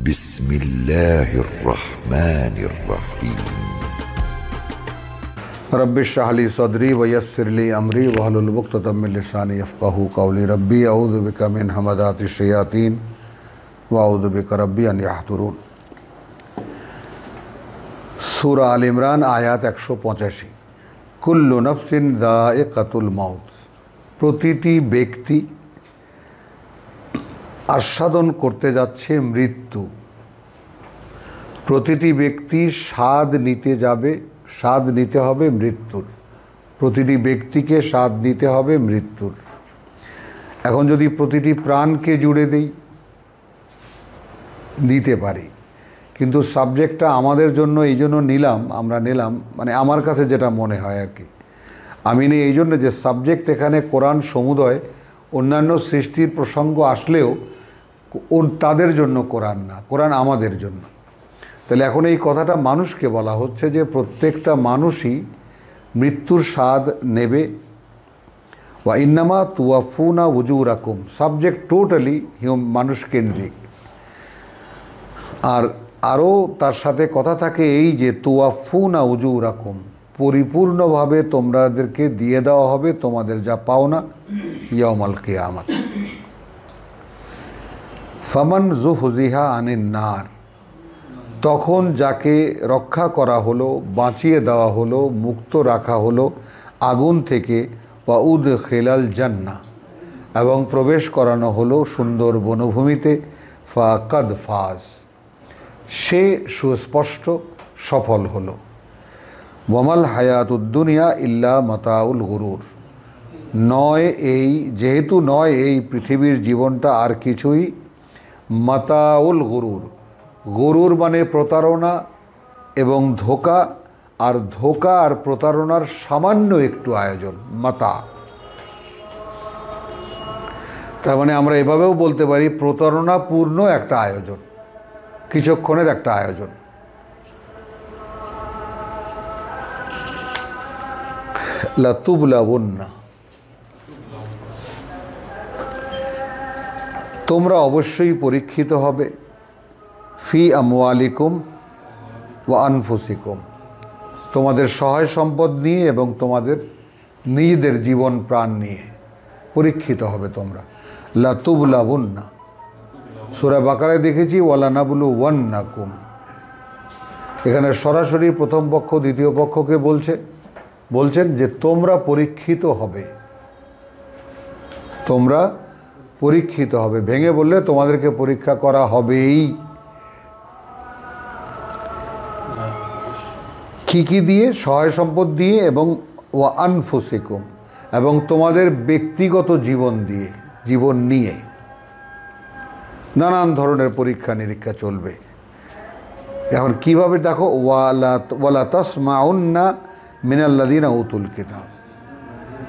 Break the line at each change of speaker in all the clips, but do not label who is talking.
بسم الله الرحمن الرحيم
رب اشرح لي صدري ويسر لي أمري واحلل عقدة من لساني يفقهوا قولي ربي أعوذ بك من همزات الشياطين وأعوذ بك ربي أن يحضرون সূরা আল ইমরান আয়াত 185 কুল্লু নাফসিন যায়িকাতুল মাউত, প্রতিটি ব্যক্তি আস্বাদন করতে যাচ্ছে মৃত্যু। প্রতিটি ব্যক্তি স্বাদ নিতে হবে মৃত্যুর। প্রতিটি ব্যক্তিকে স্বাদ নিতে হবে মৃত্যুর। এখন যদি প্রতিটি প্রাণকে জুড়ে দেই, নিতে পারি, কিন্তু সাবজেক্টটা আমাদের জন্য এই জন্য আমরা নিলাম মানে আমার কাছে যেটা মনে হয় আর কি, আমি নিই এই জন্য যে সাবজেক্ট এখানে কোরআন সমুদয়, অন্যান্য সৃষ্টির প্রসঙ্গ আসলেও তাদের জন্য কোরআন না, কোরআন আমাদের জন্য। তাহলে এখন এই কথাটা মানুষকে বলা হচ্ছে যে প্রত্যেকটা মানুষই মৃত্যুর স্বাদ নেবে। ওয়া ইন্নামা তুওয়াফুনা উজুরাকুম, সাবজেক্ট টোটালি মানুষ কেন্দ্রিক। আর আরও তার সাথে কথা থাকে এই যে তুওয়াফুনা উজুরাকুম, পরিপূর্ণভাবে তোমাদেরকে দিয়ে দেওয়া হবে তোমাদের যা পাওনা ইয়াউমাল কিয়ামাত। ফামান যুহজিহা আনিন নার, তখন যাকে রক্ষা করা হলো, বাঁচিয়ে দেওয়া হলো, মুক্ত রাখা হলো আগুন থেকে, ওয়া উদখিলাল জান্নাহ, এবং প্রবেশ করানো হলো সুন্দর বনভূমিতে, ফাকাদ ফাজ, সে সুস্পষ্ট সফল হলো। ওয়ামাল হায়াতুদ দুনিয়া ইল্লা মাতাউল গুরুর, যেহেতু নয় এই পৃথিবীর জীবনটা আর কিছুই মাতাউল গুরুর, গরুর মানে প্রতারণা এবং ধোঁকা, আর ধোঁকা আর প্রতারণার সামান্য একটু আয়োজন, মাতা। তার মানে আমরা এভাবেও বলতে পারি প্রতারণাপূর্ণ একটা আয়োজন, কিছুক্ষণের একটা আয়োজন। লাতুবলাউন্না, তোমরা অবশ্যই পরীক্ষিত হবে, ফি আমওয়ালিকুম ওয়া আনফুসিকুম, তোমাদের সহায় সম্পদ নিয়ে এবং তোমাদের নিজেদের জীবন প্রাণ নিয়ে পরীক্ষিত হবে তোমরা। লাতুবলাউন্না, সূরা বাকারায় দেখেছি ওয়ালানাবলুওয়ান্নাকুম, এখানে সরাসরি প্রথম পক্ষ দ্বিতীয় পক্ষকে বলছেন যে তোমরা পরীক্ষিত হবে, তোমরা পরীক্ষিত হবে। ভেঙে বললে তোমাদেরকে পরীক্ষা করা হবেই। কি দিয়ে? সহায় সম্পদ দিয়ে এবং ওয়া আনফুসিকুম, এবং তোমাদের ব্যক্তিগত জীবন নিয়ে নানান ধরনের পরীক্ষা নিরীক্ষা চলবে। এখন কিভাবে দেখো, ওয়ালা তাসমাউন্না মিনাল্লাযিনা উতুল কিতাব,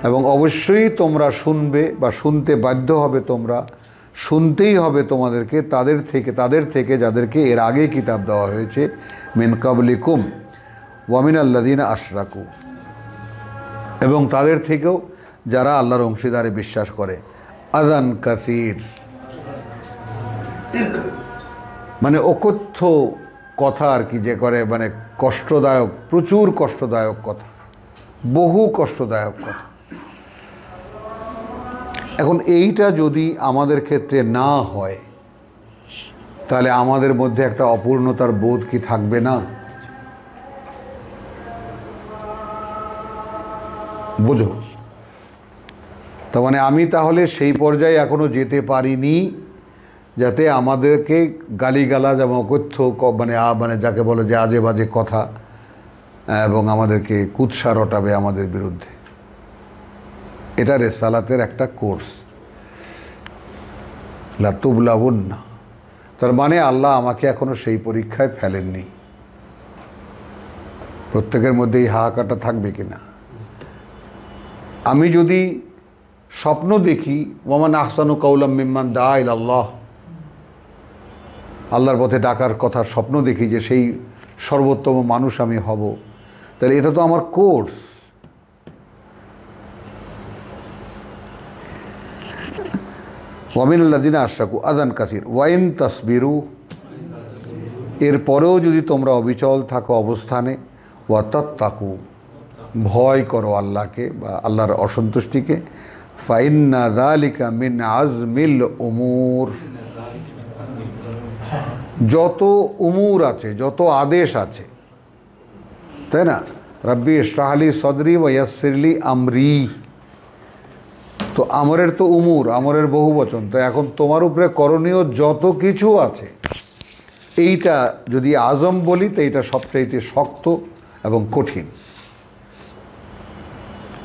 এবং অবশ্যই তোমরা শুনবে বা শুনতে বাধ্য হবে, তোমরা শুনতেই হবে তোমাদেরকে তাদের থেকে যাদেরকে এর আগে কিতাব দেওয়া হয়েছে, মিন কাবলিকুম ওয়া মিনাল্লাযিনা আশরাকু, এবং তাদের থেকেও যারা আল্লাহর অংশীদারে বিশ্বাস করে। আযান কাসীর, মানে অকথ্য কথা আর কি, যে করে মানে কষ্টদায়ক, প্রচুর কষ্টদায়ক কথা, বহু কষ্টদায়ক কথা। এখন এইটা যদি আমাদের ক্ষেত্রে না হয়, তাহলে আমাদের মধ্যে একটা অপূর্ণতার বোধ কি থাকবে না? বুঝো, তার মানে আমি তাহলে সেই পর্যায়ে এখনো যেতে পারিনি যাতে আমাদেরকে গালিগালাজ এবং অকথ্য মানে যাকে বলে যে আজে বাজে কথা, এবং আমাদেরকে কুৎসা রটাবে আমাদের বিরুদ্ধে। এটা রেসালাতের একটা কোর্স। লাতুবলাউন্না, তার মানে আল্লাহ আমাকে এখনো সেই পরীক্ষায় ফেলেননি। প্রত্যেকের মধ্যে এই হাহাকারটা থাকবে কিনা? আমি যদি স্বপ্ন দেখি ওয়ামান আহসানু কাওলাম মিম্মান দা ইলাল্লাহ, আল্লাহর পথে ডাকার কথা স্বপ্ন দেখি যে সেই সর্বোত্তম মানুষ আমি হব, তাহলে এটা তো আমার কোর্স। ওয়ামিনাল্লাযিনা আশরাকু আযান কাসীর ওয়া ইন তাসবিরু এরপরেও যদি তোমরা অবিচল থাকো অবস্থানে, ওয়াতাত্তাকু, ভয় করো আল্লাহকে বা আল্লাহর অসন্তুষ্টিকে, ফাইন্না যালিকা মিন আজমিল উমুর, যত উমুর আছে, যত আদেশ আছে, তাই না, রব্বি ইশরাহ লি সদরি ওয়া ইয়াসসির লি আমরি, তো আমরের তো উমুর, আমরের বহু বচন, তো এখন তোমার উপরে করণীয় যত কিছু আছে, এইটা যদি আজম বলি তো এইটা সবচাইতে শক্ত এবং কঠিন।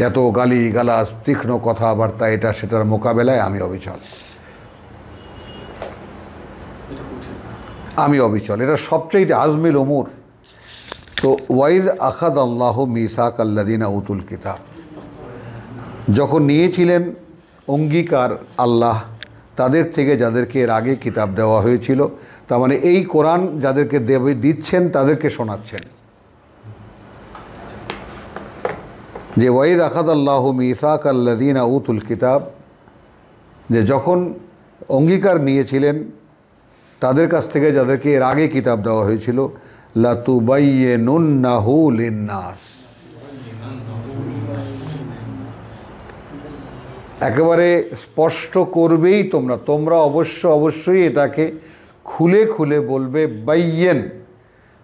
এত গালি গালাজ, তীক্ষ্ণ কথাবার্তা, এটা সেটার মোকাবেলায় আমি অবিচল, আমি অবিচল, এটা সবচাইতে আজমিল উমুর। তো ওয়াইদ আখাদ আল্লাহ মিসাক আল্লাযিনা উতুল কিতাব, যখন নিয়েছিলেন অঙ্গীকার আল্লাহ তাদের থেকে যাদেরকে এর আগে কিতাব দেওয়া হয়েছিল, তার মানে এই কোরআন যাদেরকে দিচ্ছেন তাদেরকে শোনাচ্ছেন, যে ওয়াইদ আখাদ আল্লাহ মিসাক আল্লাযিনা উতুল কিতাব, যে যখন অঙ্গীকার নিয়েছিলেন তাদের কাছ থেকে যাদেরকে এর আগে কিতাব দেওয়া হয়েছিল, লাতুবাইয়িনুন্নাহু লিন্নাস, একেবারে স্পষ্ট করবেই তোমরা অবশ্যই এটাকে খুলে খুলে বলবে, বাইয়েন,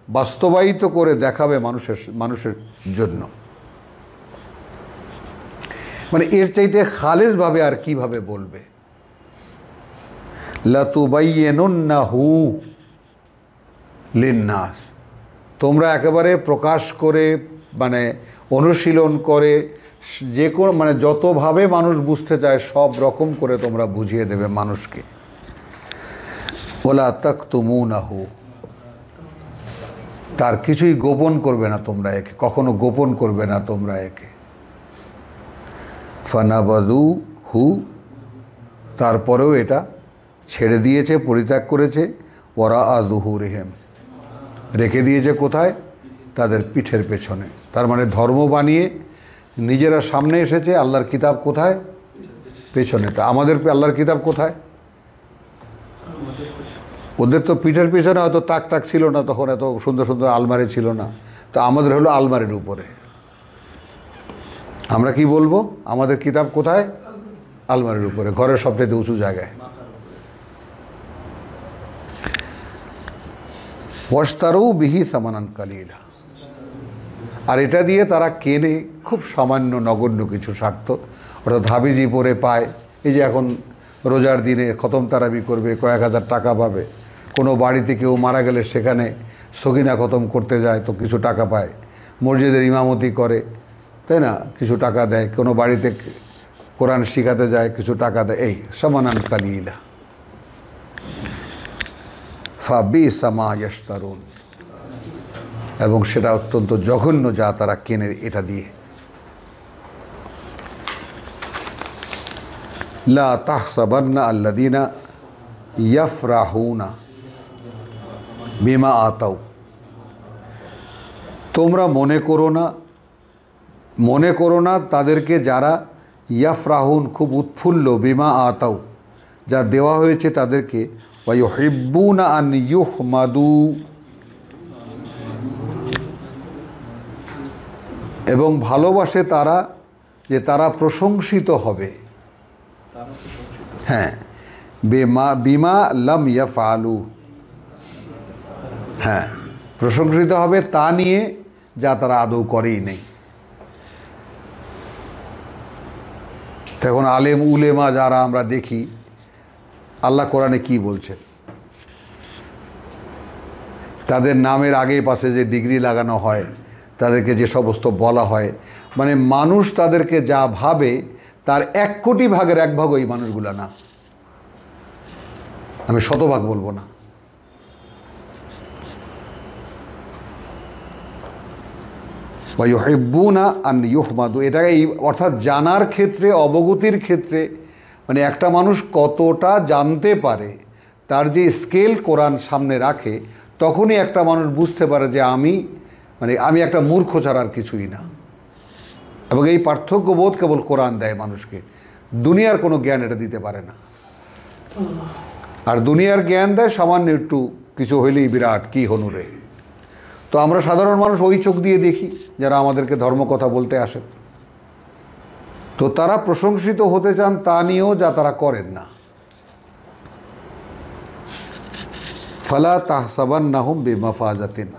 বাস্তবায়িত করে দেখাবে মানুষের জন্য। মানে এর চাইতে খালেসভাবে আর কিভাবে বলবে, লাতুবাইয়িনুন্নাহু লিন্নাস, তোমরা একেবারে প্রকাশ করে, মানে অনুশীলন করে, যে কোনো মানে যতভাবে মানুষ বুঝতে চায় সব রকম করে তোমরা বুঝিয়ে দেবে মানুষকে। ওয়ালা তাকতুমুনাহু, তার কিছুই গোপন করবে না তোমরা একে, কখনো গোপন করবে না তোমরা একে। ফানাবাযুহু, তারপরেও এটা ছেড়ে দিয়েছে, পরিত্যাগ করেছে, ওয়ারাআ যুহুরিহিম, রেখে দিয়েছে কোথায়, তাদের পিঠের পেছনে। তার মানে ধর্ম বানিয়ে নিজেরা সামনে এসেছে, আল্লাহর কিতাব কোথায়, পেছনে। তা আমাদের আল্লাহর কিতাব কোথায়? ওদের তো পিঠের পেছনে হয়তো তাক ছিল না, তখন এত সুন্দর সুন্দর আলমারি ছিল না, তো আমাদের হলো আলমারির উপরে। আমরা কি বলবো, আমাদের কিতাব কোথায়, আলমারির উপরে, ঘরের সবচেয়ে উঁচু জায়গায়। ওয়াশতারু বিহি সামানান কালিলা, আর এটা দিয়ে তারা কেনে খুব সামান্য নগণ্য কিছু স্বার্থ, অর্থাৎ হাবিজি পরে পায়। এই যে এখন রোজার দিনে খতম তারাবি করবে, কয়েক হাজার টাকা পাবে। কোনো বাড়িতে কেউ মারা গেলে সেখানে সগিনা খতম করতে যায় তো কিছু টাকা পায়, মসজিদের ইমামতি করে, তাই না, কিছু টাকা দেয়, কোনো বাড়িতে কোরআন শিখাতে যায় কিছু টাকা দেয়, এই সামানান কালিলা। ফাবিসা মা ইয়াশতারুন, এবং সেটা অত্যন্ত জঘন্য যা তারা কেনে এটা দিয়ে। লা তাহসাবান্না আল্লাযীনা ইয়াফরাহুনা বিমা আতাউ, তোমরা মনে করো না তাদেরকে যারা ইয়াফরাহুন, খুব উৎফুল্ল, বিমা আতাউ, যা দেওয়া হয়েছে তাদেরকে, ওয়া ইউহিব্বুনা আন ইউহমাদু, এবং ভালোবাসে তারা যে তারা প্রশংসিত হবে। হ্যাঁ, বিমা লাম ইয়াফআলু, হ্যাঁ, প্রশংসিত হবে তা নিয়ে যা তারা আদৌ করেই নেই। এখন আলেম উলেমা যারা আমরা দেখি, আল্লাহ কোরআনে কি বলছেন, তাদের নামের আগে পাশে যে ডিগ্রি লাগানো হয়, তাদেরকে যে সমস্ত বলা হয়, মানে মানুষ তাদেরকে যা ভাবে তার 1 কোটি ভাগের 1 ভাগ ওই মানুষগুলা না, আমি শতভাগ বলবো না। ওয়া ইউহিব্বুনা আন ইউহমাদু, এটা এই অর্থাৎ জানার ক্ষেত্রে, অবগতির ক্ষেত্রে, মানে একটা মানুষ কতটা জানতে পারে তার যে স্কেল কোরআন সামনে রাখে, তখনই একটা মানুষ বুঝতে পারে যে আমি একটা মূর্খ ছাড়া আর কিছুই না। এবং এই পার্থক্য বোধ কেবল কোরআন দেয় মানুষকে, দুনিয়ার কোনো জ্ঞান এটা দিতে পারে না। আর দুনিয়ার জ্ঞান দেয় সামান্য একটু কিছু হইলেই বিরাট, কি হনুরে। তো আমরা সাধারণ মানুষ ওই চোখ দিয়ে দেখি যারা আমাদেরকে ধর্মকথা বলতে আসেন। তো তারা প্রশংসিত হতে চান তা নিয়েও যা তারা করেন না। ফালা তাহসাবান্নাহুম বিমাফাজাতিন,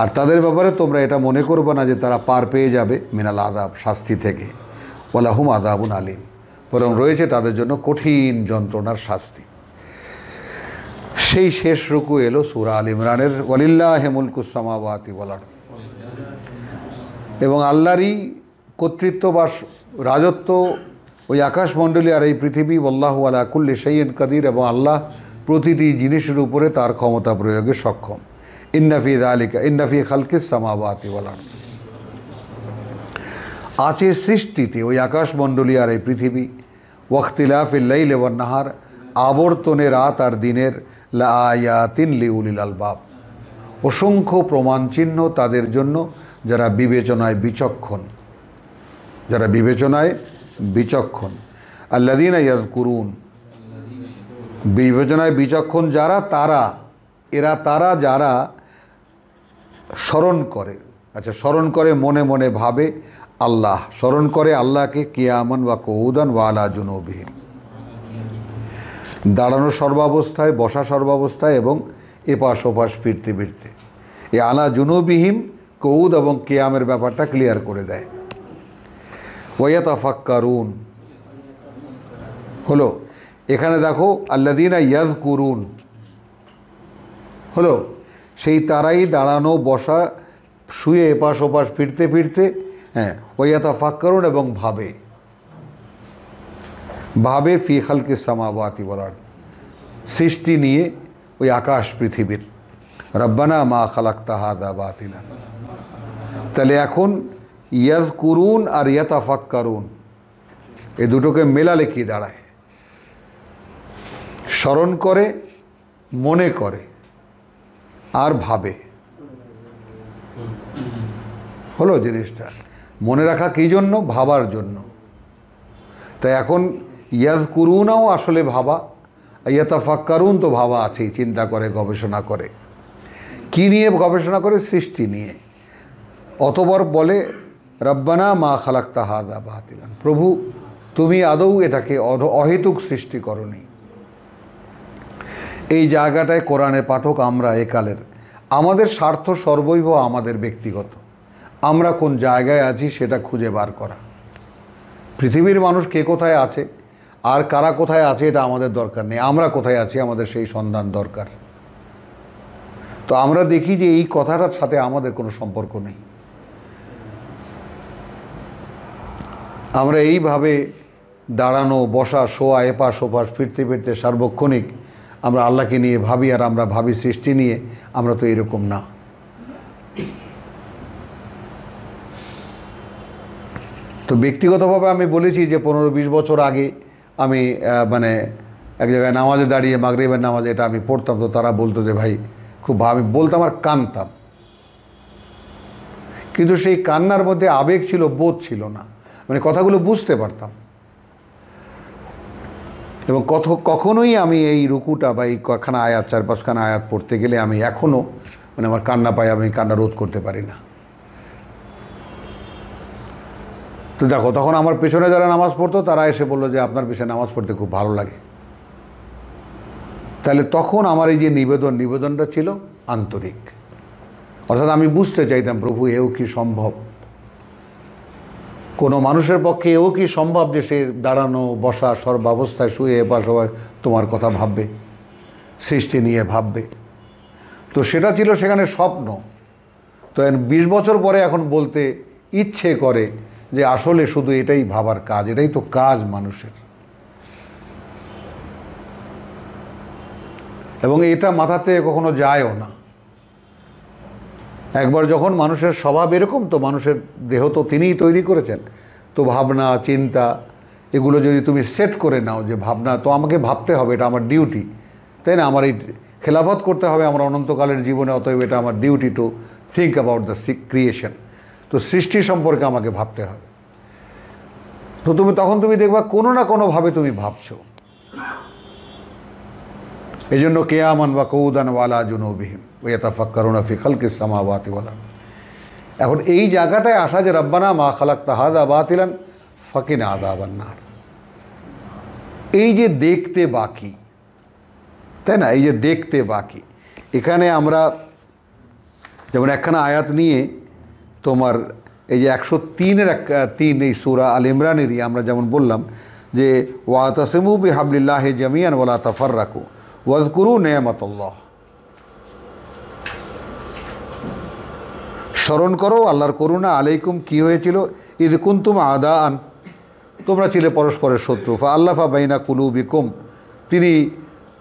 আর তাদের ব্যাপারে তোমরা এটা মনে করবে না যে তারা পার পেয়ে যাবে মিনাল আযাব, শাস্তি থেকে। ওয়ালাহুম আযাবুন আলীম, বরং রয়েছে তাদের জন্য কঠিন যন্ত্রণার শাস্তি। সেই শেষ রুকু এলো সূরা আল ইমরানের, ওয়ালিল্লাহি মুলকুস সামাওয়াতি ওয়াল আরদ, এবং আল্লাহরই কর্তৃত্ব বা রাজত্ব ওই আকাশমণ্ডলী আর এই পৃথিবী। আল্লাহু আলা কুল্লি শাইইন কাদির, এবং আল্লাহ প্রতিটি জিনিসের উপরে তার ক্ষমতা প্রয়োগে সক্ষম। ইন্না ফি যালিকা ইন্না ফি খালকিস সামাওয়াতি ওয়াল আরদ, আছে সৃষ্টিতে ওই আকাশমণ্ডলী আর এই পৃথিবী, ওয়াখতিলাফিল লাইলি ওয়ান নাহার, আবর্তনে রাত আর দিনের, লাআয়াতিন লিউলিল আলবাব, অসংখ্য প্রমাণ চিহ্ন তাদের জন্য যারা বিবেচনায় বিচক্ষণ, যারা বিবেচনায় বিচক্ষণ। আল্লাযীনা ইয়াযকুরুন, বিবেচনায় বিচক্ষণ যারা, তারা যারা স্মরণ করে, আচ্ছা স্মরণ করে মনে মনে ভাবে আল্লাহ, স্মরণ করে আল্লাহকে কিয়ামান ওয়া কুউদান ওয়া আলা জুনুবিহিম, দাঁড়ানো সর্বাবস্থায়, বসা সর্বাবস্থায় এবং এপাশ ওপাশ ফিরতে ফিরতে। এ আলা জুনুবিহিম, কউদ এবং কিয়ামের ব্যাপারটা ক্লিয়ার করে দেয়। ওয়ায়াতাফাক্কারুন হলো, এখানে দেখো আল্লাযীনা ইয়াযকুরুন হলো, সেই তারাই দাঁড়ানো বসা শুয়ে এপাশ ওপাশ ফিরতে ফিরতে, হ্যাঁ, ওয়ায়াতাফাক্কারুন এবং ভাবে ফি খালকিস সামাওয়াতি ওয়াল আরদ, সৃষ্টি নিয়ে ওই আকাশ পৃথিবীর। রব্বানা মা খালাকতা হাযা বাতিলান। তাহলে এখন ইয়াযকুরুন আর ইয়াতাফাক্কারুন এই দুটোকে মেলালে কি দাঁড়ায়? স্মরণ করে, মনে করে আর ভাবে, হলো জিনিসটা। মনে রাখা কী জন্য? ভাবার জন্য। তাই এখন ইয়াযকুরুনাও আসলে ভাবা, ইয়াতাফাক্কারুন তো ভাবা আছেই, চিন্তা করে, গবেষণা করে। কি নিয়ে গবেষণা করে? সৃষ্টি নিয়ে। অতঃপর বলে রব্বানা মা খালাকতা হাযা বাতিলান, প্রভু তুমি আদৌ এটাকে অহেতুক সৃষ্টি করনি। এই জায়গাটায় কোরআনের পাঠক আমরা একালের, আমাদের স্বার্থ সর্বৈব আমাদের ব্যক্তিগত, আমরা কোন জায়গায় আছি সেটা খুঁজে বার করা। পৃথিবীর মানুষ কে কোথায় আছে আর কারা কোথায় আছে এটা আমাদের দরকার নেই, আমরা কোথায় আছি আমাদের সেই সন্ধান দরকার। তো আমরা দেখি যে এই কথাটার সাথে আমাদের কোনো সম্পর্ক নেই। আমরা এইভাবে দাঁড়ানো, বসা, শোয়া, এপাশ ওপাশ ফিরতে ফিরতে সার্বক্ষণিক আমরা আল্লাহকে নিয়ে ভাবি, আর আমরা ভাবি সৃষ্টি নিয়ে। আমরা তো এরকম না। তো ব্যক্তিগতভাবে আমি বলেছি যে 15-20 বছর আগে আমি মানে এক জায়গায় নামাজে দাঁড়িয়ে, মাগরিবের নামাজে এটা আমি পড়তাম। তো তারা বলতো যে ভাই খুব, আমি বলতাম আর কাঁদতাম, কিন্তু সেই কান্নার মধ্যে আবেগ ছিল, বোধ ছিল না, মানে কথাগুলো বুঝতে পারতাম। এবং কখনোই আমি এই রুকুটা বা এই কখানা আয়াত, 4-5খানা আয়াত পড়তে গেলে আমি এখনও মানে আমার কান্না পাই, আমি কান্না রোধ করতে পারি না। তো দেখো, তখন আমার পেছনে যারা নামাজ পড়তো তারা এসে বললো যে আপনার পেছনে নামাজ পড়তে খুব ভালো লাগে। তাহলে তখন আমার এই যে নিবেদনটা ছিল আন্তরিক, অর্থাৎ আমি বুঝতে চাইতাম প্রভু এও কি সম্ভব, কোনো মানুষের পক্ষে এও কি সম্ভব যে সে দাঁড়ানো, বসা, সর্বাবস্থায় শুয়ে এপাশ ওপাশ তোমার কথা ভাববে, সৃষ্টি নিয়ে ভাববে। তো সেটা ছিল সেখানে স্বপ্ন। তো 20 বছর পরে এখন বলতে ইচ্ছে করে যে আসলে শুধু এটাই ভাবার কাজ, এটাই তো কাজ মানুষের। এবং এটা মাথাতে কখনো যায়ও না। একবার যখন মানুষের স্বভাব এরকম, তো মানুষের দেহ তো তিনিই তৈরি করেছেন, তো ভাবনা, চিন্তা এগুলো যদি তুমি সেট করে নাও যে ভাবনা তো আমাকে ভাবতে হবে, এটা আমার ডিউটি, তাই না? আমার এই খেলাফত করতে হবে আমার অনন্তকালের জীবনে, অতএব এটা আমার duty to think about the creation. তো সৃষ্টি সম্পর্কে আমাকে ভাবতে হবে। তো তখন তুমি দেখবা কোনো না কোনোভাবে তুমি ভাবছো। এই জন্য কিয়ামান ওয়া কউদান ওয়া আলা জুনুবিহিম ওয়া ইয়াতাফাক্কারুনা ফি খালকিস সামাওয়াতি ওয়াল আরদ। এখন এই জায়গাটায় আসা যে রব্বানা মা খালাকতা হাযা বাতিলান ফাকিনা আযাবান নার, এই যে দেখতে বাকি, তাই না, এই যে দেখতে বাকি, এখানে আমরা যেমন একখানা আয়াত নিয়ে তোমার এই যে 103 এই সূরা আল ইমরানেরই আমরা যেমন বললাম যে ওয়াতাসিমু বিহাবলিল্লাহি জামিআন ওয়ালা তাফাররাকু ওয়াজকুরু নি'মাতাল্লাহ, স্মরণ করো আল্লাহর করুণা আলাইকুম কি হয়েছিল, ইদ কুনতুম আদাআন, তোমরা ছিলে পরস্পরের শত্রু, ফা আল্লাফা বাইনা কুলুবিকুম, তিনি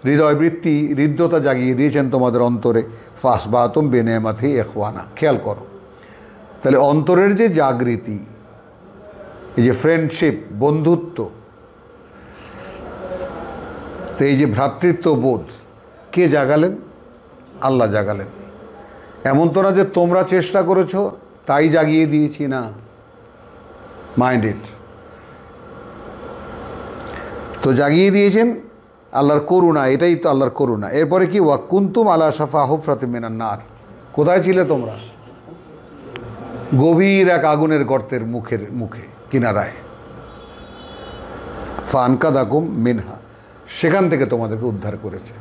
হৃদয়বৃত্তি হৃদ্যতা জাগিয়ে দিয়েছেন তোমাদের অন্তরে, ফাসবাতুম বিনিয়ামাতি ইখওয়ানা। খেয়াল করো তাহলে অন্তরের যে জাগৃতি, এই যে ফ্রেন্ডশিপ বন্ধুত্ব, তো এই যে ভ্রাতৃত্ব বোধ কে জাগালেন? আল্লাহ জাগালেন। এমন তো না যে তোমরা চেষ্টা করেছো তাই জাগিয়ে দিয়েছি, না, মাইন্ড ইট। তো জাগিয়ে দিয়েছেন আল্লাহর করুণা, এটাই তো আল্লাহর করুণা। এরপরে কি ওয়া কুনতুম আলা শাফা হুফরাতিম মিনান নার, কোথায় ছিলে তোমরা? গভীর এক আগুনের গর্তের মুখে কিনারায়, ফানকাদাকুম মিনহা, সেখান থেকে তোমাদেরকে উদ্ধার করেছে।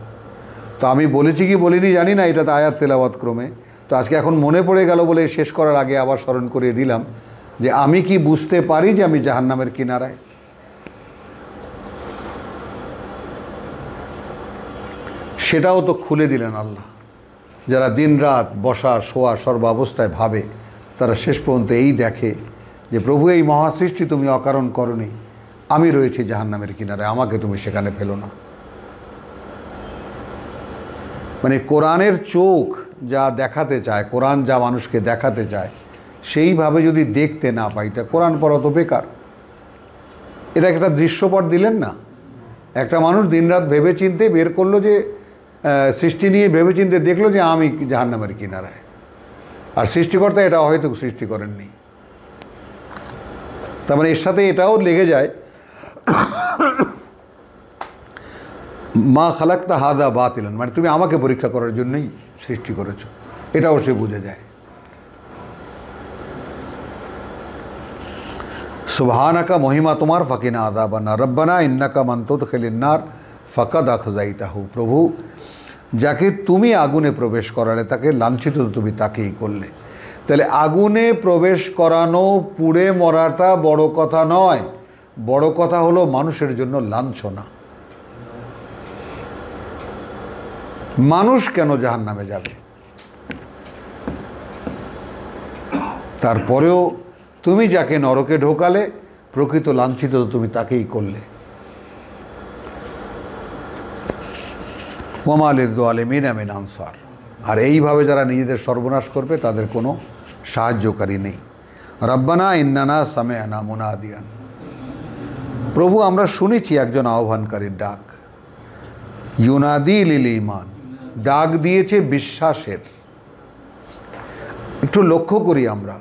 তো আমি বলেছি কি বলিনি জানি না, এটা তো আয়াত তেলাওয়াত ক্রমে, তো আজকে এখন মনে পড়ে গেল বলে শেষ করার আগে আবার স্মরণ করিয়ে দিলাম যে আমি কি বুঝতে পারি যে আমি জাহান্নামের কিনারায়? সেটাও তো খুলে দিলেন আল্লাহ। যারা দিন রাত বসা শোয়া সর্বাবস্থায় ভাবে, তারা শেষ পর্যন্ত এই দেখে যে প্রভু এই মহাসৃষ্টি তুমি অকারণ করনি, আমি রয়েছি জাহান্নামের কিনারে, আমাকে তুমি সেখানে ফেলো না। মানে কোরআনের চোখ যা দেখাতে চায়, কোরআন যা মানুষকে দেখাতে চায়, সেইভাবে যদি দেখতে না পাই তা কোরআন পড়া তো বেকার। এটা একটা দৃশ্যপট দিলেন না, একটা মানুষ দিনরাত ভেবে চিনতে বের করলো যে সৃষ্টি নিয়ে ভেবে চিনতে দেখলো যে আমি জাহান্নামের কিনারায়, আর সৃষ্টিকর্তা এটা হয়তো সৃষ্টি করেননি। তার মানে এর সাথে এটাও লেগে যায় মা খালাকতা হাযা বাতিলান, মানে তুমি আমাকে পরীক্ষা করার জন্যই সৃষ্টি করেছো, এটাও সে বুঝে যায়। সুবহানাকা, মহিমা তোমার, ফাকিনা আযাবান নার, রব্বানা ইন্নাকা মান তুদখিলিন নার ফাকাদ আখযাইতাহু, প্রভু যাকে তুমি আগুনে প্রবেশ করালে তাকে লাঞ্ছিত তুমি তাকেই করলে। তাহলে আগুনে প্রবেশ করানো, পুড়ে মরাটা বড় কথা নয়, বড় কথা হলো মানুষের জন্য লাঞ্ছনা। মানুষ কেন জাহান্নামে যাবে? তারপরেও তুমি যাকে নরকে ঢোকালে প্রকৃত লাঞ্ছিত তুমি তাকেই করলে। ওয়া লিয-যালিমিনা মিন আনসার, আর এইভাবে যারা নিজেদের সর্বনাশ করবে তাদের কোনো সাহায্যকারী নেই। রব্বানা ইন্নানা সামি'না মুনাদিয়ান, প্রভু আমরা শুনেছি একজন আহ্বানকারীর ডাক, ইউনাদি লিল ঈমান, ডাক দিয়েছে বিশ্বাসের। একটু লক্ষ্য করি আমরা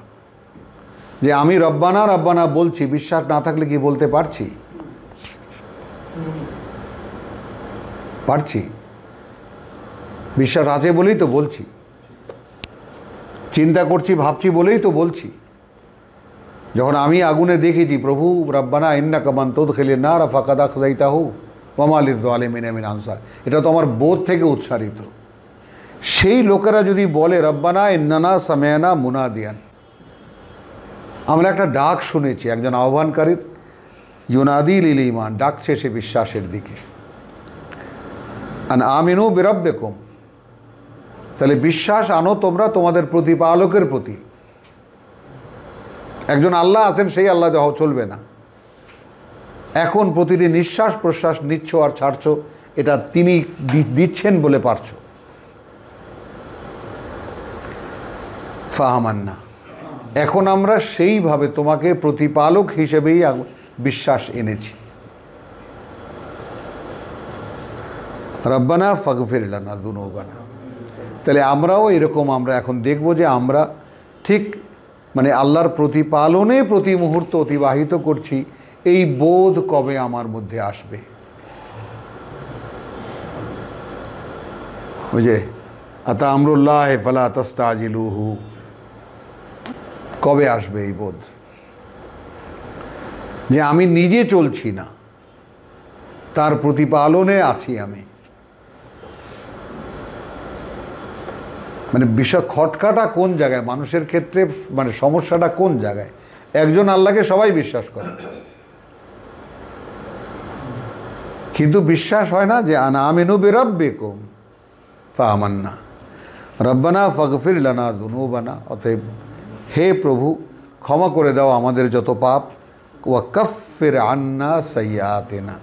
যে আমি রব্বানা রব্বানা বলছি, বিশ্বাস না থাকলে কি বলতে পারছি? পারছি? বিশ্বাস আছে বলেই তো বলছি, চিন্তা করছি ভাবছি বলেই তো বলছি। যখন আমি আগুনে দেখেছি প্রভু রব্বানা ইন্নাকা মান তুদখিলিন নার ফাকাদ আখযাইতাহু ওয়া মা লিয-যালিমিনা মিন আনসার, এটা তো আমার বোধ থেকে উৎসারিত। সেই লোকেরা যদি বলে রব্বানা ইন্নানা সামি'না মুনাদিয়ান, আমরা একটা ডাক শুনেছি একজন আহ্বানকারীর, ইউনাদি লিল ঈমান, ডাকছে সে বিশ্বাসের দিকে, আন আমিনু বিরাব্বিকুম, তাহলে বিশ্বাস আনো তোমরা তোমাদের প্রতিপালকের প্রতি। একজন আল্লাহ আছেন, সেই আল্লাহ চলবে না। এখন প্রতিটি নিঃশ্বাস প্রশ্বাস নিচ্ছ আর ছাড়ছ, এটা তিনি দিচ্ছেন বলে পারছো। ফাহামান্না, এখন আমরা সেইভাবে তোমাকে প্রতিপালক হিসেবেই বিশ্বাস এনেছি। রব্বানা ফাগফির লানা যুনুবানা, তাহলে আমরাও এরকম, আমরা এখন দেখব যে আমরা ঠিক মানে আল্লাহর প্রতিপালনে প্রতি মুহূর্ত অতিবাহিত করছি, এই বোধ কবে আমার মধ্যে আসবে? ওই যে আতা আমরুল্লাহ ফালা তাস্তাজিলুহু, কবে আসবে এই বোধ যে আমি নিজে চলছি না, তার প্রতিপালনে আছি আমি। মানে বিষয় খটকাটা কোন জায়গায় মানুষের ক্ষেত্রে, মানে সমস্যাটা কোন জায়গায়? একজন আল্লাহকে সবাই বিশ্বাস করে, কিন্তু বিশ্বাস হয় না যে আনা আমিনু বিরাব্বিকুম ফাআমান্না রব্বানা ফাগফির লানা যুনুবানা, অতএব হে প্রভু ক্ষমা করে দাও আমাদের যত পাপ, ওয়া কাফফির আন্না সাইয়্যাতিনা।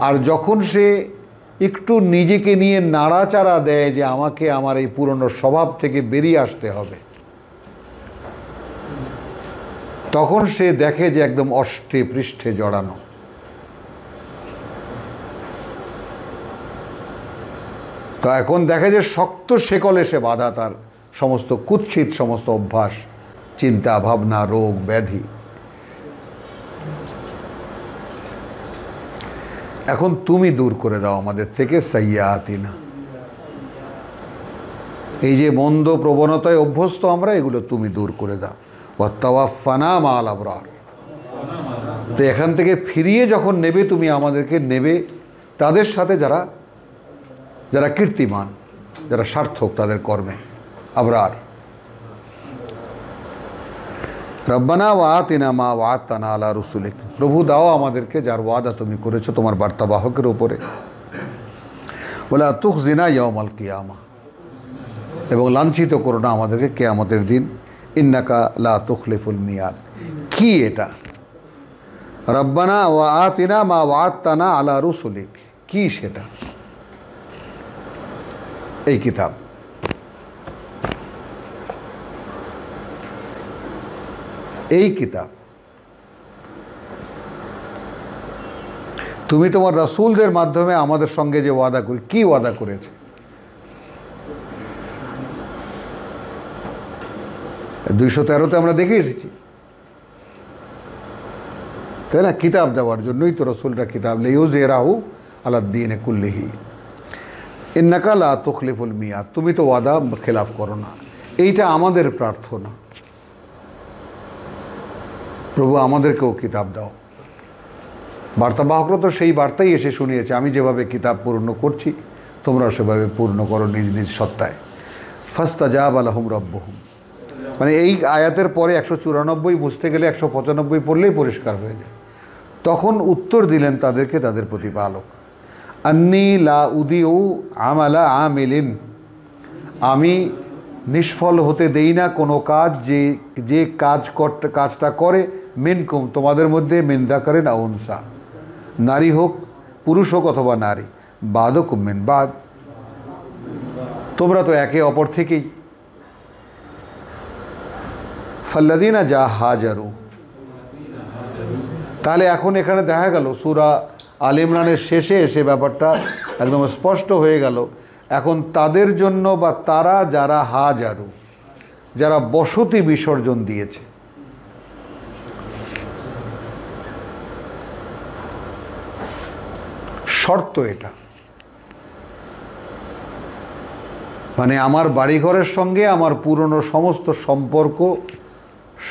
আর যখন সে একটু নিজেকে নিয়ে নাড়াচাড়া দেয় যে আমাকে আমার এই পুরনো স্বভাব থেকে বেরিয়ে আসতে হবে, তখন সে দেখে যে একদম অষ্টে পৃষ্ঠে জড়ানো। তো এখন দেখে যে শক্ত শেকলে সে বাধা, তার সমস্ত কুৎসিত সমস্ত অভ্যাস, চিন্তা ভাবনা, রোগ ব্যাধি। এখন তুমি দূর করে দাও আমাদের থেকে সাইয়্যাতিনা, এই যে মন্দ প্রবণতায় অভ্যস্ত আমরা, এগুলো তুমি দূর করে দাও। ওয়া তাওয়াফানা মা'আল আবরার, তো এখান থেকে ফিরিয়ে যখন নেবে তুমি আমাদেরকে, নেবে তাদের সাথে যারা যারা কীর্তিমান, যারা সার্থক তাদের কর্মে, আবরার। রব্বানা ওয়া আতিনা মা ওয়া'আদতানা আলা রুসুলিক, প্রভু দাও আমাদেরকে যার ওয়াদা তুমি করেছো তোমার বার্তাবাহকের উপরে। ওয়ালা তুখজিনা ইয়াউমাল কিয়ামা, এবং লাঞ্ছিত করো না আমাদেরকে কিয়ামতের দিন। ইন্নাকা লা তুখলিফুল মিয়াদ, কি এটা? রব্বানা ওয়া আতিনা মা ওয়া'আদতানা আলা রুসুলিক, কি সেটা? এই কিতাব। এই কিতাব তুমি তোমার রাসূলদের মাধ্যমে আমাদের সঙ্গে যে ওয়াদা করি, কি ওয়াদা করেছে? 213-তে আমরা দেখে এসেছি, তাই না? কিতাব দেওয়ার জন্যই তো রাসূলরা কিতাব, লিইউযহিরাহু আলাদ-দীনি কুল্লিহি। ইন্নাকা লা তুখলিফুল মিয়াদ, তুমি তো ওয়াদা খেলাফ করো না। এইটা আমাদের প্রার্থনা, প্রভু আমাদেরকেও কিতাব দাও। বার্তাবাহকরা তো সেই বার্তাই এসে শুনিয়েছে, আমি যেভাবে কিতাব পূর্ণ করছি তোমরা সেভাবে পূর্ণ করো নিজ নিজ সত্তায়। ফাস্তাজাবা লাহুম রাব্বুহুম, মানে এই আয়াতের পরে 194 বুঝতে গেলে 195 পড়লেই পরিষ্কার হয়ে যায়। তখন উত্তর দিলেন তাদেরকে তাদের প্রতিপালক, আন্নী লা উদিউ আমালা আমিলিন, আমি নিষ্ফল হতে দেই না কোনো কাজ, যে কাজটা করে মিনকুম তোমাদের মধ্যে, মিন যাকারিন আও উনসা, নারী হোক পুরুষ হোক অথবা নারী, বাদুকুম মিন বাদ, তোমরা তো একে অপর থেকেই। ফাল্লাযীনা হাজারু, তাহলে এখন এখানে দেখা গেল সূরা আল ইমরানের শেষে এসে ব্যাপারটা একদম স্পষ্ট হয়ে গেল। এখন তাদের জন্য, বা তারা যারা হাজারু, যারা বসতি বিসর্জন দিয়েছে, শর্ত এটা, মানে আমার বাড়িঘরের সঙ্গে আমার পুরনো সমস্ত সম্পর্ক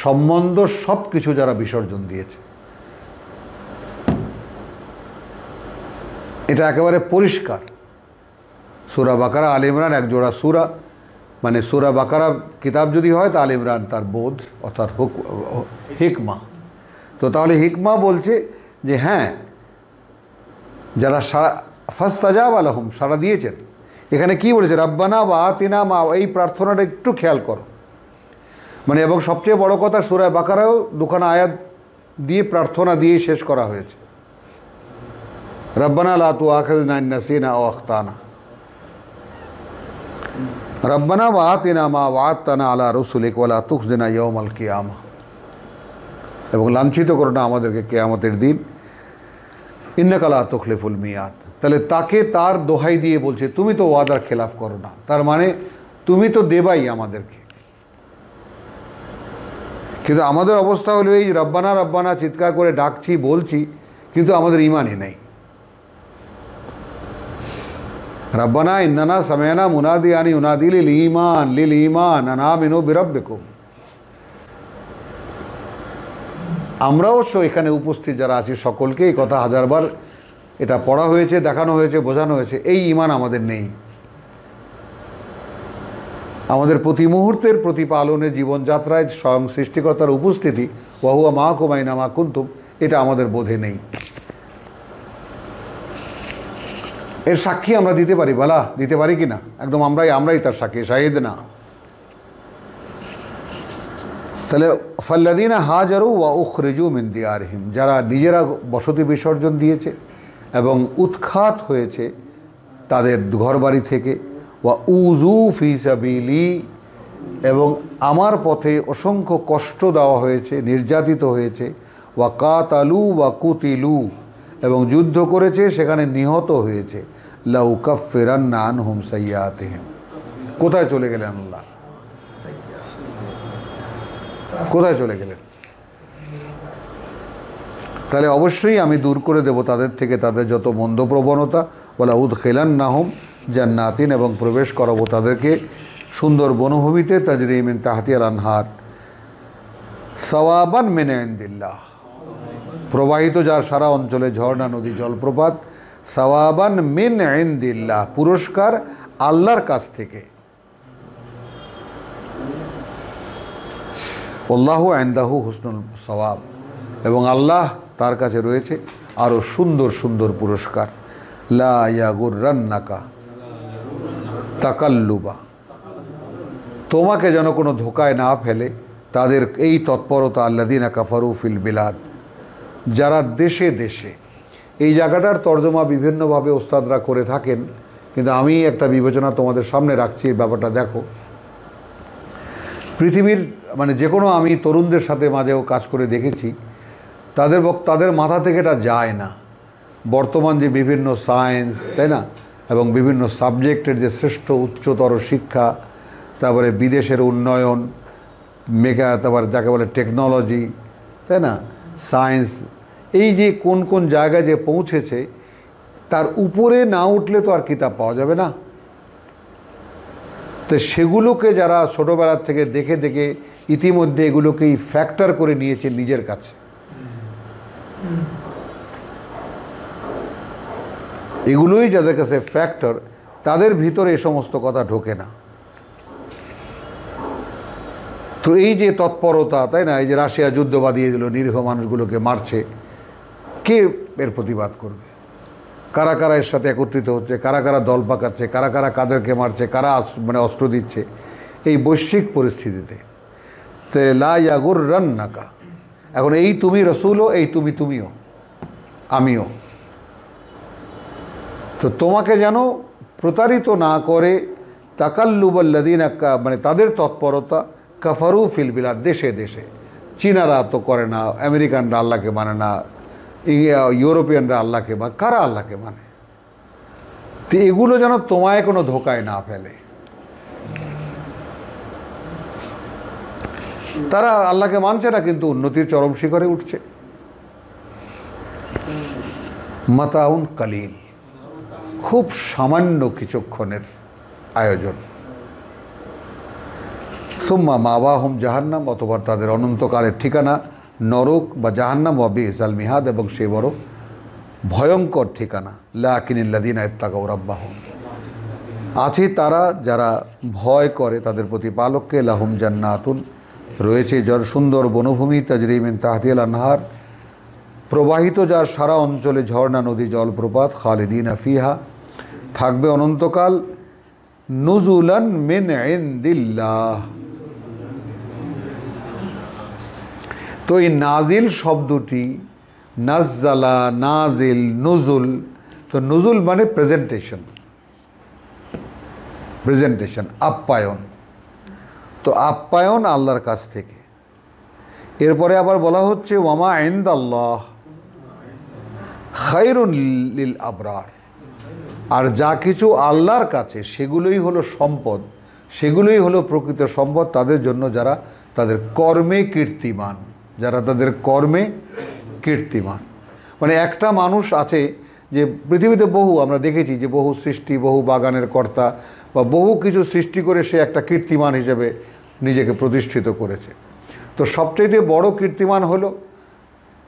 সম্বন্ধ সব কিছু যারা বিসর্জন দিয়েছে, এটা একেবারে পরিষ্কার। সূরা বাকারা আল ইমরান এক জোড়া সূরা, মানে সূরা বাকারা কিতাব যদি হয় তা আল ইমরান তার বোধ অর্থাৎ হিকমা। তো তাহলে হিকমা বলছে যে হ্যাঁ, যারা ফাস্তাজাবা লাহুম সাড়া দিয়েছেন, এখানে কি বলেছে? রব্বানা ওয়া আতিনা মা, এই প্রার্থনাটা একটু খেয়াল করো। মানে এবং সবচেয়ে বড় কথা, সূরা বাকারাও দুখানা আয়াত দিয়ে প্রার্থনা দিয়েই শেষ করা হয়েছে। রব্বানা লা তুআখিযনা ইন নাসিনা আও আখতানা, রব্বানা ওয়া আতিনা মা ওয়া'আদতানা আলা রুসুলিক ওয়া লা তুখজিনা ইয়াউমাল কিয়ামা, এবং লাঞ্ছিত করো না আমাদেরকে কিয়ামতের দিন। ইন্নাকা লা তুখলিফুল মিয়াদ, তাহলে তাকে তার দোহাই দিয়ে বলছে তুমি তো ওয়াদার খেলাফ করো না, তার মানে তুমি তো দেবাই আমাদেরকে। কিন্তু আমাদের অবস্থা হলো এই রব্বানা রব্বানা চিৎকার করে ডাকছি, বলছি, কিন্তু আমাদের ইমানই নেই। রব্বানা ইন্নানা সামি'না মুনাদিয়ান ইউনাদি লিল ঈমান আন আমিনু বিরাব্বিকুম। আমরাও এখানে উপস্থিত যারা আছি সকলকে এই কথা হাজারবার এটা পড়া হয়েছে, দেখানো হয়েছে, বোঝানো হয়েছে। এই ঈমান আমাদের নেই। আমাদের প্রতি মুহূর্তের প্রতিপালনে জীবনযাত্রায় স্বয়ং সৃষ্টিকর্তার উপস্থিতি ওয়া হুয়া মাআকুম আইনামা কুনতুম, এটা আমাদের বোধে নেই। এর সাক্ষী আমরা দিতে পারি, বলা দিতে পারি কি না? একদম আমরাই তার সাক্ষী, শাহিদ না। তাহলে ফাল্লাযীনা হাজারু ওয়া উখরিজু মিন দিয়ারিহিম, যারা নিজেরা বসতি বিসর্জন দিয়েছে এবং উৎখাত হয়েছে তাদের ঘরবাড়ি থেকে, ওয়া উযু ফি সাবিলি, এবং আমার পথে অসংখ্য কষ্ট দেওয়া হয়েছে, নির্যাতিত হয়েছে, ওয়া কাতালু ওয়া কুতিলু, এবং যুদ্ধ করেছে সেখানে নিহত হয়েছে, লা উকাফিরান্না আনহুম সাইয়্যাতিহিম। কোথায় চলে গেলেন আল্লাহ? কোথায় চলে গেলেন? তাহলে অবশ্যই আমি দূর করে দেব তাদের থেকে তাদের যত মন্দ প্রবণতা। ওয়ালা উদখিলান্নাহুম জান্নাতিন, এবং প্রবেশ করাবো তাদেরকে সুন্দর বনভূমিতে, তাজরি মিন তাহতিহাল আনহার, সাওয়াবান মিন ইনদিল্লাহ, প্রবাহিত যার সারা অঞ্চলে ঝর্ণা, নদী, জলপ্রপাত, সাওয়াবান মিন ইনদিল্লাহ, পুরস্কার আল্লাহর কাছ থেকে। আল্লাহু ইনদাহু হুসনুল সাওয়াব, এবং আল্লাহ তার কাছে রয়েছে আরও সুন্দর সুন্দর পুরস্কার। লা ইয়াগুররান্নাকা তাকাল্লুবা, তোমাকে যেন কোনো ধোকায় না ফেলে তাদের এই তৎপরতা, আল্লাযীনা কাফারু ফিল বিলাদ, যারা দেশে দেশে। এই জায়গাটার তর্জমা বিভিন্নভাবে ওস্তাদরা করে থাকেন, কিন্তু আমি একটা বিবেচনা তোমাদের সামনে রাখছি। এই ব্যাপারটা দেখো, পৃথিবীর মানে যে কোনো, আমি তরুণদের সাথে মাঝেও কাজ করে দেখেছি, তাদের মাথা থেকে এটা যায় না। বর্তমান যে বিভিন্ন সায়েন্স, তাই না, এবং বিভিন্ন সাবজেক্টের যে শ্রেষ্ঠ উচ্চতর শিক্ষা, তারপরে বিদেশের উন্নয়ন, তারপর যাকে বলে টেকনোলজি, তাই না, সায়েন্স, এই যে কোন কোন জায়গায় যে পৌঁছেছে, তার উপরে না উঠলে তো আর কিতাব পাওয়া যাবে না। তো সেগুলোকে যারা ছোটোবেলার থেকে দেখে দেখে ইতিমধ্যে এগুলোকেই ফ্যাক্টর করে নিয়েছে নিজের কাছে, এগুলোই যাদের কাছে ফ্যাক্টর, তাদের ভিতরে এই সমস্ত কথা ঢোকে না। তো এই যে তৎপরতা, তাই না, এই যে রাশিয়া যুদ্ধ বাঁধিয়ে দিল, নিরীহ মানুষগুলোকে মারছে, কে এর প্রতিবাদ করবে? কারা কারা এর সাথে একত্রিত হচ্ছে, কারা কারা দল পাকাচ্ছে, কারা কারা কাদেরকে মারছে, কারা মানে অস্ত্র দিচ্ছে এই বৈশ্বিক পরিস্থিতিতে। তো লা ইয়াগুররান্নাকা, এখন এই তুমি রসুলও, এই তুমিও, আমিও, তো তোমাকে যেন প্রতারিত না করে তাকাল্লুবাল্লাযীনা, মানে তাদের তৎপরতা, কাফারু ফিল বিলাদ, দেশে দেশে। চীনারা তো করে না, আমেরিকানরা আল্লাহকে মানে না, ইউরোপিয়ানরা আল্লাহকে মানে, কারা আল্লাহকে মানে? তো এগুলো যেন তোমায় কোনো ধোকায় না ফেলে। তারা আল্লাহকে মানছে না, কিন্তু উন্নতির চরম শিখরে উঠছে। মাতাউন কালিল, খুব সামান্য কিছুক্ষণের আয়োজন। সুম্মা মাওয়াহুম জাহান্নাম, অতঃপর তাদের অনন্তকালের ঠিকানা নরক বা জাহান্নাম, ওয়া বিসাল মিহাদ, এবং সে বড় ভয়ঙ্কর ঠিকানা। লাকিনিল্লাযীনা ইত্তাকাউ রাব্বাহুম, আছে তারা যারা ভয় করে তাদের প্রতিপালককে, লাহুম জান্নাতুন, রয়েছে যার সুন্দর বনভূমি, তাজরি মিন তাহতিহাল আনহার, প্রবাহিত যার সারা অঞ্চলে ঝর্ণা, নদী, জলপ্রপাত, খালিদিনা ফিহা, থাকবে অনন্তকাল, নুজুলান মিন ইনদিল্লাহ। তো এই নাজিল শব্দটি, নাজ্জালা, নাজিল, নুজুল, তো নুজুল মানে প্রেজেন্টেশন, আপ্যায়ন। তো আপ্যায়ন আল্লাহর কাছ থেকে। এরপরে আবার বলা হচ্ছে ওয়ামা ইনদাল্লাহ খায়রুন লিল আবরার, আর যা কিছু আল্লাহর কাছে সেগুলোই হলো সম্পদ, সেগুলোই হলো প্রকৃত সম্পদ তাদের জন্য যারা তাদের কর্মে কীর্তিমান, যারা তাদের কর্মে কীর্তিমান। মানে একটা মানুষ আছে যে পৃথিবীতে বহু আমরা দেখেছি যে বহু সৃষ্টি, বহু বাগানের কর্তা বা বহু কিছু সৃষ্টি করে সে একটা কীর্তিমান হিসেবে নিজেকে প্রতিষ্ঠিত করেছে। তো সবচেয়ে বড় কীর্তিমান হলো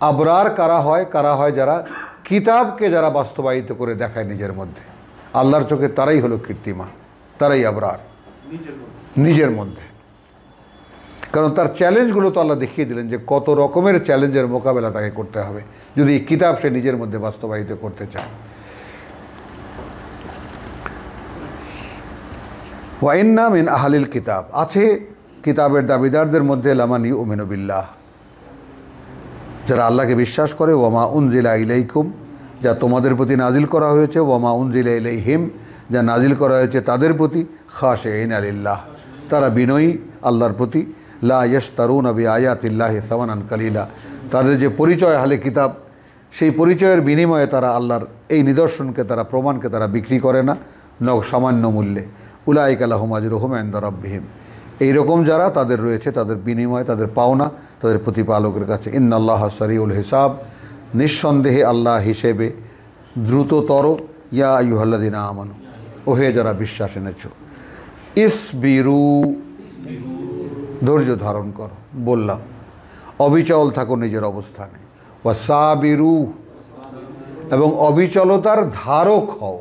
আবরার কারা হয় যারা কিতাবকে যারা বাস্তবায়িত করে দেখায় নিজের মধ্যে। আল্লাহর চোখে তারাই হলো কীর্তিমান, তারাই আবরার নিজের মধ্যে। কারণ তার চ্যালেঞ্জগুলো তো আল্লাহ দেখিয়ে দিলেন যে কত রকমের চ্যালেঞ্জের মোকাবেলা তাকে করতে হবে যদি এই কিতাব সে নিজের মধ্যে বাস্তবায়িত করতে চায়। ওয়া ইন্না মিন আহলিল কিতাব, আছে কিতাবের দাবিদারদের মধ্যে লামান ইউমিনু বিল্লাহ, যারা আল্লাহকে বিশ্বাস করে, ওয়ামা উনজিলা ইলাইকুম, যা তোমাদের প্রতি নাজিল করা হয়েছে, ওয়ামা উনজিলা ইলাইহিম, যা নাজিল করা হয়েছে তাদের প্রতি, খাশিঈনা লিল্লাহ, তারা বিনয়ী আল্লাহর প্রতি, লা ইয়াশতারুনা বিআয়াতিল্লাহি সামানান কালিলা, তাদের যে পরিচয় আহলে কিতাব, সেই পরিচয়ের বিনিময়ে তারা আল্লাহর এই নিদর্শনকে, তারা প্রমাণকে তারা বিক্রি করে না সামান্য মূল্যে। উলাইকা লাহুম আজরুহুম ইনদা রাব্বিহিম, এইরকম যারা তাদের রয়েছে তাদের বিনিময়, তাদের পাওনা তাদের প্রতিপালকের কাছে। ইন্নাল্লাহা সারিউল হিসাব, নিঃসন্দেহে আল্লাহ হিসেবে দ্রুততর। ইয়া আইয়ুহাল্লাযিনা আমানু, ওহে যারা বিশ্বাস এনেছ, ইসবিরু, ধৈর্য ধারণ করো, বললাম অবিচল থাকো নিজের অবস্থানে, ওয়াসাবিরু, এবং অবিচলতার ধারক হও।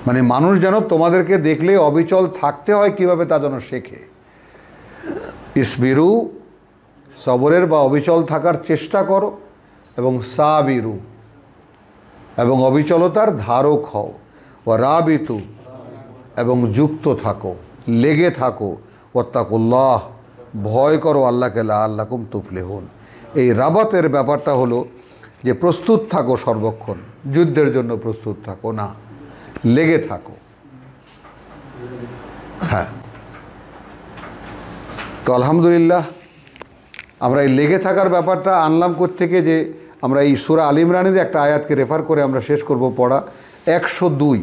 মানে মানুষ যেন তোমাদেরকে দেখলে অবিচল থাকতে হয় কিভাবে তা যেন শেখে। ইসবিরু, সবরের বা অবিচল থাকার চেষ্টা করো, এবং সাবিরু, এবং অবিচলতার ধারক হও। ও রাবিতু, এবং যুক্ত থাকো, লেগে থাকো। ওয়াত্তাকুল্লাহ, ভয় করো আল্লাহকে, লাআল্লাকুম তুফলিহুন। এই রাবাতের ব্যাপারটা হলো যে প্রস্তুত থাকো, সর্বক্ষণ যুদ্ধের জন্য প্রস্তুত থাকো না, লেগে থাকো। হ্যাঁ, তো আলহামদুলিল্লাহ আমরা এই লেগে থাকার ব্যাপারটা আনলাম কোত্থেকে, যে আমরা এই সূরা আল ইমরানের একটা আয়াতকে রেফার করে আমরা শেষ করব পড়া, 102।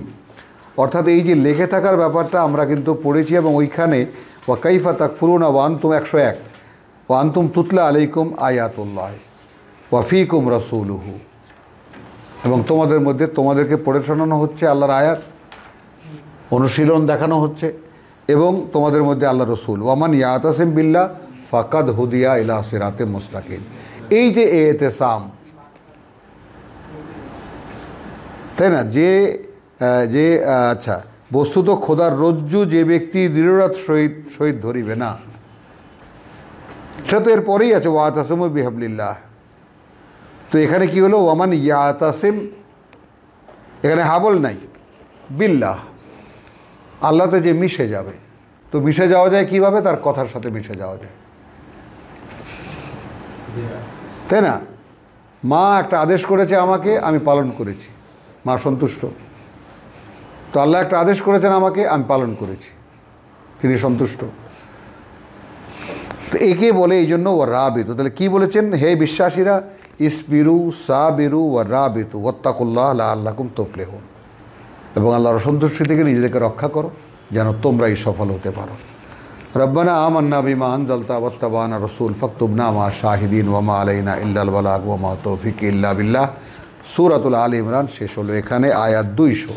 অর্থাৎ এই যে লেগে থাকার ব্যাপারটা আমরা কিন্তু পড়েছি, এবং ওইখানে ওয়া কাইফা তাকফুরুনা ওয়া আনতুম 101, ওয়া আনতুম তুতলা আলাইকুম আয়াতুল্লাহ ওয়া ফীকুম রাসূলুহু, এবং তোমাদের মধ্যে তোমাদেরকে পড়ে শোনানো হচ্ছে আল্লাহর আয়াত, অনুশীলন দেখানো হচ্ছে, এবং তোমাদের মধ্যে আল্লাহ রসুল। ওয়ামান ইয়াতাসিম বিল্লাহ ফাকাদ হুদিয়া ইলা সিরাতে মুস্তাকিম। এই যে ইতিসাম, তাই না, যে আচ্ছা, বস্তুত খোদার রজ্জু যে ব্যক্তি দৃঢ়তার সহিত ধরিবে না, সে তো এরপরেই আছে ওয়াতাসিমু বিহাবলিল্লাহ। তো এখানে কি হলো, ওয়ামান ইয়াতাসিম, এখানে হাবল নাই, বিল্লাহ, আল্লাহতে যে মিশে যাবে। তো মিশে যাওয়া যায় কিভাবে, তার কথার সাথে মিশে যাওয়া যায়, তাই না। মা একটা আদেশ করেছে আমাকে, আমি পালন করেছি, মা সন্তুষ্ট। তো আল্লাহ একটা আদেশ করেছেন আমাকে, আমি পালন করেছি, তিনি সন্তুষ্ট। তো একে বলে এই জন্য ও রাবিতু। তাহলে কী বলেছেন, হে বিশ্বাসীরা, ইসবিরু সাবিরু ওয়া রাবিতু ওয়াত্তাকুল্লাহ লাআল্লাকুম তুফলিহুন, এবং আল্লাহর সন্তুষ্টি থেকে নিজেদেরকে রক্ষা করো যেন তোমরাই সফল হতে পারো। রব্বানা আমান্না বিমা আনজালতা ওয়াত্তাবানা রাসূল ফাকতুবনা মা শাহিদিন ওয়া মা আলাইনা ইল্লাল বালাগ ওয়া মা তৌফিক ইল্লা বিল্লাহ। সূরাতুল আল ইমরান শেষ হলো এখানে, আয়াত 200।